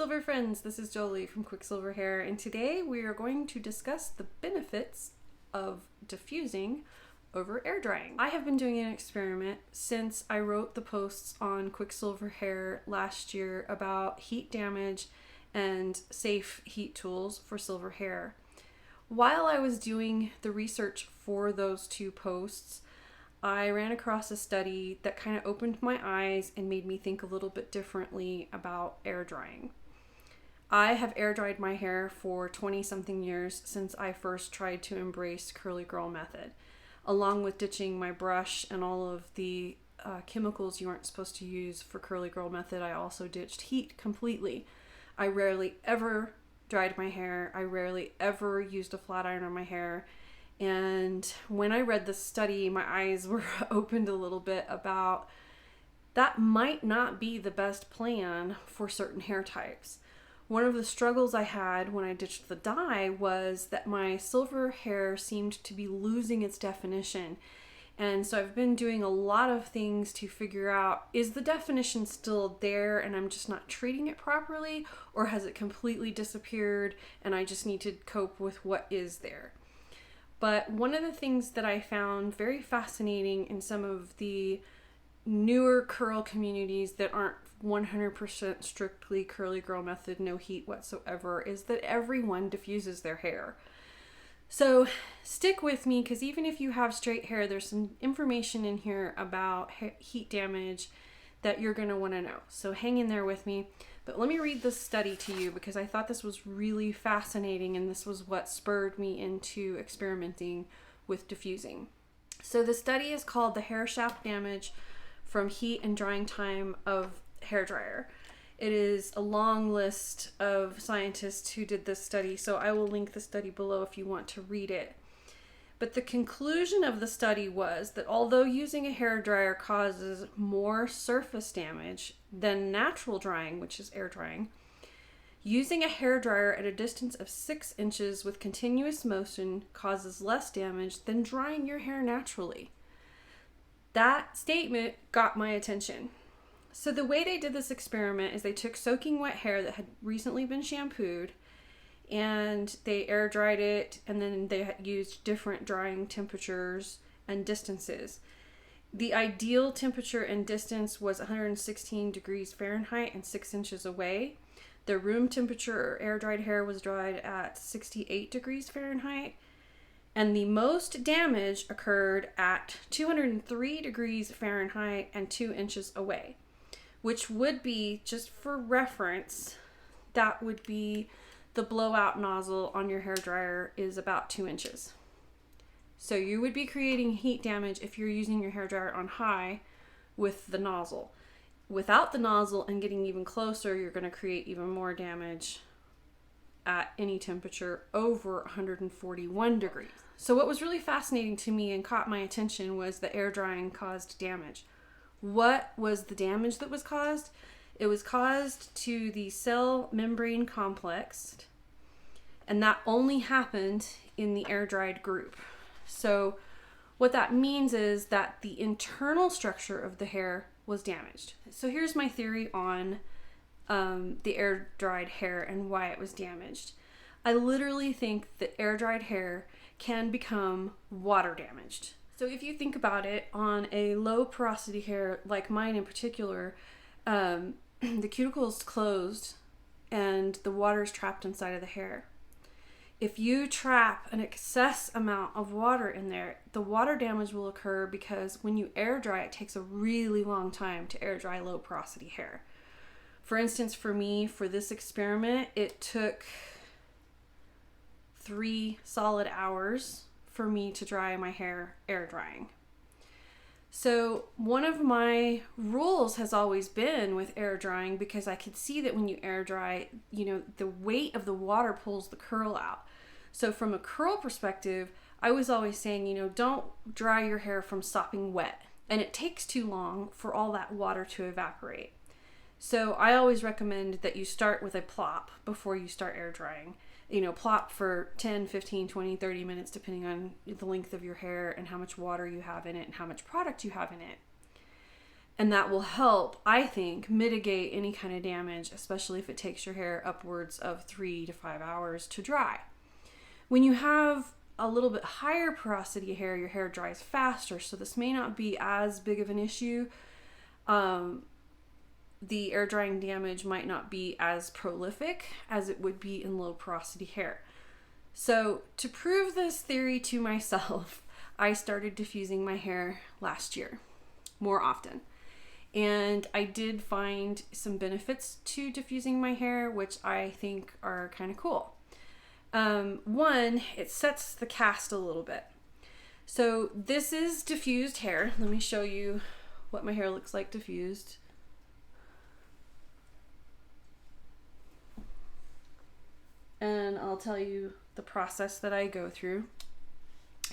Silver friends, this is Joli from QuickSilverHair, and today we are going to discuss the benefits of diffusing over air drying. I have been doing an experiment since I wrote the posts on QuickSilverHair last year about heat damage and safe heat tools for silver hair. While I was doing the research for those two posts, I ran across a study that kind of opened my eyes and made me think a little bit differently about air drying. I have air dried my hair for 20 something years since I first tried to embrace curly girl method. Along with ditching my brush and all of the chemicals you aren't supposed to use for curly girl method, I also ditched heat completely. I rarely ever dried my hair. I rarely ever used a flat iron on my hair. And when I read this study, my eyes were opened a little bit about that might not be the best plan for certain hair types. One of the struggles I had when I ditched the dye was that my silver hair seemed to be losing its definition. And so I've been doing a lot of things to figure out, is the definition still there and I'm just not treating it properly, or has it completely disappeared and I just need to cope with what is there? But one of the things that I found very fascinating in some of the newer curl communities that aren't 100% strictly curly girl method, no heat whatsoever, is that everyone diffuses their hair. So stick with me, because even if you have straight hair, there's some information in here about heat damage that you're going to want to know. So hang in there with me. But let me read this study to you because I thought this was really fascinating, and this was what spurred me into experimenting with diffusing. So the study is called The Hair Shaft Damage from Heat and Drying Time of Hair Dryer. It is a long list of scientists who did this study, so I will link the study below if you want to read it. But the conclusion of the study was that although using a hair dryer causes more surface damage than natural drying, which is air drying, using a hair dryer at a distance of 6 inches with continuous motion causes less damage than drying your hair naturally. That statement got my attention. So the way they did this experiment is they took soaking wet hair that had recently been shampooed, and they air dried it, and then they used different drying temperatures and distances. The ideal temperature and distance was 116 degrees Fahrenheit and 6 inches away. The room temperature air dried hair was dried at 68 degrees Fahrenheit. And the most damage occurred at 203 degrees Fahrenheit and 2 inches away, which would be, just for reference, that would be the blowout nozzle on your hair dryer is about 2 inches. So you would be creating heat damage if you're using your hair dryer on high with the nozzle. Without the nozzle and getting even closer, you're going to create even more damage at any temperature over 141 degrees. So what was really fascinating to me and caught my attention was that air drying caused damage. What was the damage that was caused? It was caused to the cell membrane complex, and that only happened in the air dried group. So what that means is that the internal structure of the hair was damaged. So here's my theory on the air dried hair and why it was damaged. I literally think that air dried hair can become water damaged. So if you think about it, on a low porosity hair like mine in particular, the cuticle is closed and the water is trapped inside of the hair. If you trap an excess amount of water in there, the water damage will occur because when you air dry, it takes a really long time to air dry low porosity hair. For instance, for me, for this experiment, it took 3 solid hours for me to dry my hair air drying. So one of my rules has always been with air drying, because I could see that when you air dry, the weight of the water pulls the curl out. So from a curl perspective, I was always saying, don't dry your hair from sopping wet. And it takes too long for all that water to evaporate. So I always recommend that you start with a plop before you start air drying. Plop for 10, 15, 20, 30 minutes, depending on the length of your hair and how much water you have in it and how much product you have in it. And that will help, I think, mitigate any kind of damage, especially if it takes your hair upwards of 3 to 5 hours to dry. When you have a little bit higher porosity hair, your hair dries faster, so this may not be as big of an issue. The air drying damage might not be as prolific as it would be in low porosity hair. So to prove this theory to myself, I started diffusing my hair last year more often. And I did find some benefits to diffusing my hair, which I think are kind of cool. One, it sets the cast a little bit. So this is diffused hair. Let me show you what my hair looks like diffused. And I'll tell you the process that I go through.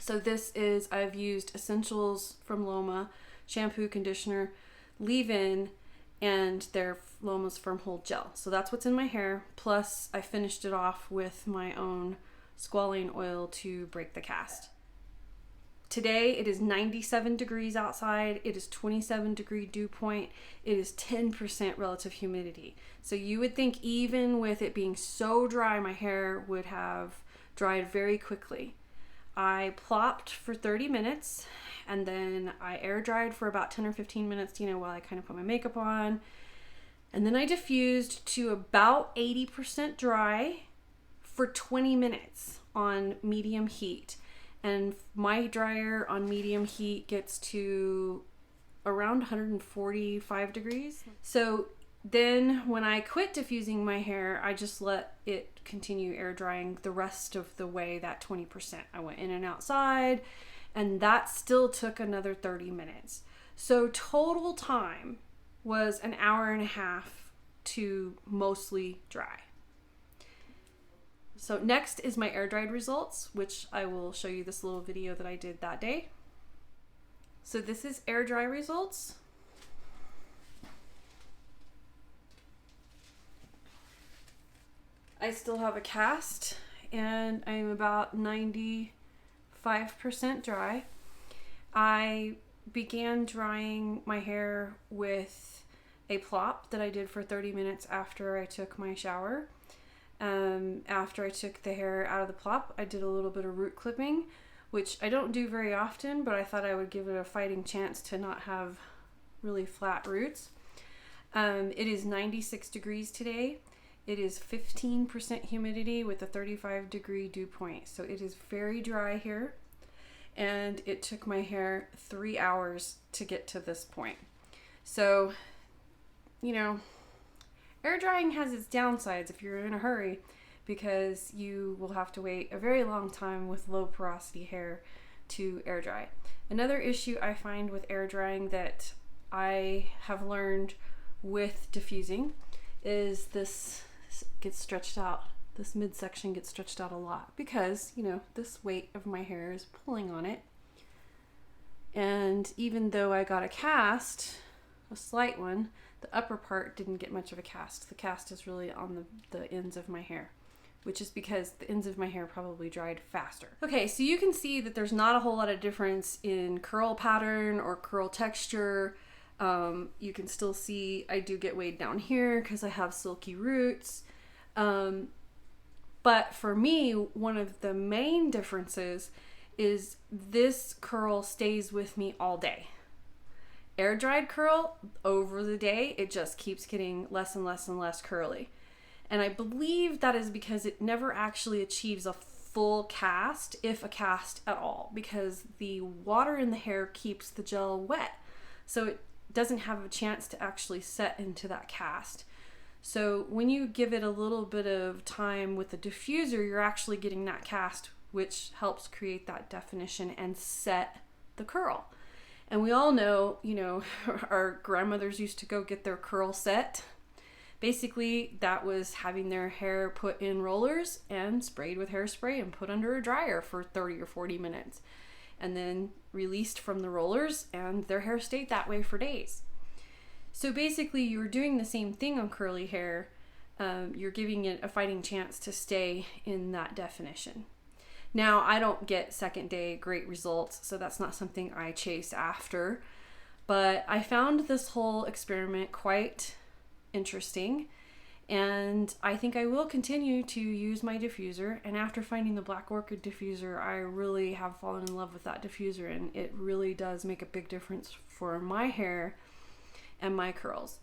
So this is, I've used essentials from Loma, shampoo, conditioner, leave-in, and their Loma's Firm Hold Gel. So that's what's in my hair. Plus I finished it off with my own squalane oil to break the cast. Today it is 97 degrees outside. It is 27 degree dew point. It is 10% relative humidity. So you would think even with it being so dry, my hair would have dried very quickly. I plopped for 30 minutes and then I air dried for about 10 or 15 minutes, while I kind of put my makeup on. And then I diffused to about 80% dry for 20 minutes on medium heat. And my dryer on medium heat gets to around 145 degrees. So then when I quit diffusing my hair, I just let it continue air drying the rest of the way, that 20%. I went in and outside, and that still took another 30 minutes. So total time was an hour and a half to mostly dry. So next is my air dried results, which I will show you this little video that I did that day. So this is air dry results. I still have a cast and I'm about 95% dry. I began drying my hair with a plop that I did for 30 minutes after I took my shower. After I took the hair out of the plop, I did a little bit of root clipping, which I don't do very often, but I thought I would give it a fighting chance to not have really flat roots. It is 96 degrees today. It is 15% humidity with a 35 degree dew point. So it is very dry here. And it took my hair 3 hours to get to this point. So, air drying has its downsides if you're in a hurry, because you will have to wait a very long time with low porosity hair to air dry. Another issue I find with air drying that I have learned with diffusing is this gets stretched out. This midsection gets stretched out a lot because, this weight of my hair is pulling on it. And even though I got a cast, a slight one, the upper part didn't get much of a cast. The cast is really on the ends of my hair, which is because the ends of my hair probably dried faster. Okay, so you can see that there's not a whole lot of difference in curl pattern or curl texture. You can still see I do get weighed down here because I have silky roots. But for me, one of the main differences is this curl stays with me all day. Air dried curl, over the day, it just keeps getting less and less and less curly. And I believe that is because it never actually achieves a full cast, if a cast at all, because the water in the hair keeps the gel wet. So it doesn't have a chance to actually set into that cast. So when you give it a little bit of time with the diffuser, you're actually getting that cast, which helps create that definition and set the curl. And we all know, our grandmothers used to go get their curl set. Basically, that was having their hair put in rollers and sprayed with hairspray and put under a dryer for 30 or 40 minutes. And then released from the rollers, and their hair stayed that way for days. So basically, you're doing the same thing on curly hair. You're giving it a fighting chance to stay in that definition. Now, I don't get second day great results, so that's not something I chase after. But I found this whole experiment quite interesting, and I think I will continue to use my diffuser. And after finding the Black Orchid diffuser, I really have fallen in love with that diffuser, and it really does make a big difference for my hair and my curls.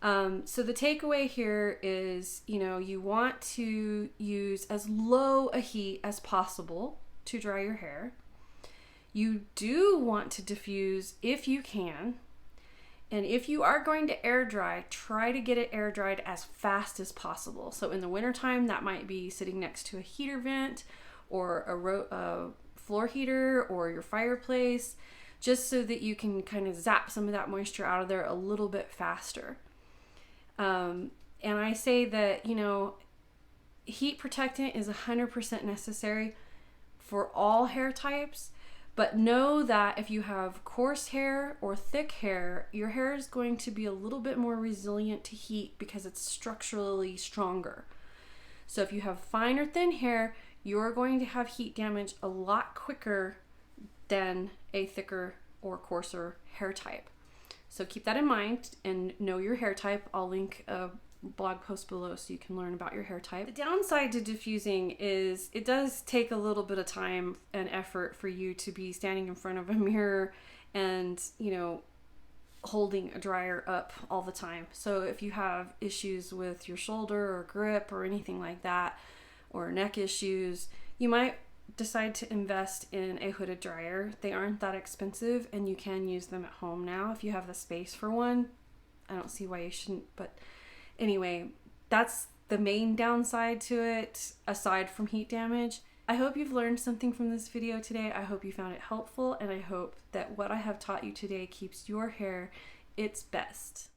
So the takeaway here is, you want to use as low a heat as possible to dry your hair. You do want to diffuse if you can. And if you are going to air dry, try to get it air dried as fast as possible. So in the wintertime, that might be sitting next to a heater vent or a floor heater or your fireplace, just so that you can kind of zap some of that moisture out of there a little bit faster. And I say that, heat protectant is 100% necessary for all hair types, but know that if you have coarse hair or thick hair, your hair is going to be a little bit more resilient to heat because it's structurally stronger. So if you have fine or thin hair, you're going to have heat damage a lot quicker than a thicker or coarser hair type. So keep that in mind and know your hair type. I'll link a blog post below so you can learn about your hair type. The downside to diffusing is it does take a little bit of time and effort for you to be standing in front of a mirror and, holding a dryer up all the time. So if you have issues with your shoulder or grip or anything like that, or neck issues, you might decide to invest in a hooded dryer. They aren't that expensive and you can use them at home now if you have the space for one. I don't see why you shouldn't, but anyway, that's the main downside to it, aside from heat damage. I hope you've learned something from this video today. I hope you found it helpful, and I hope that what I have taught you today keeps your hair its best.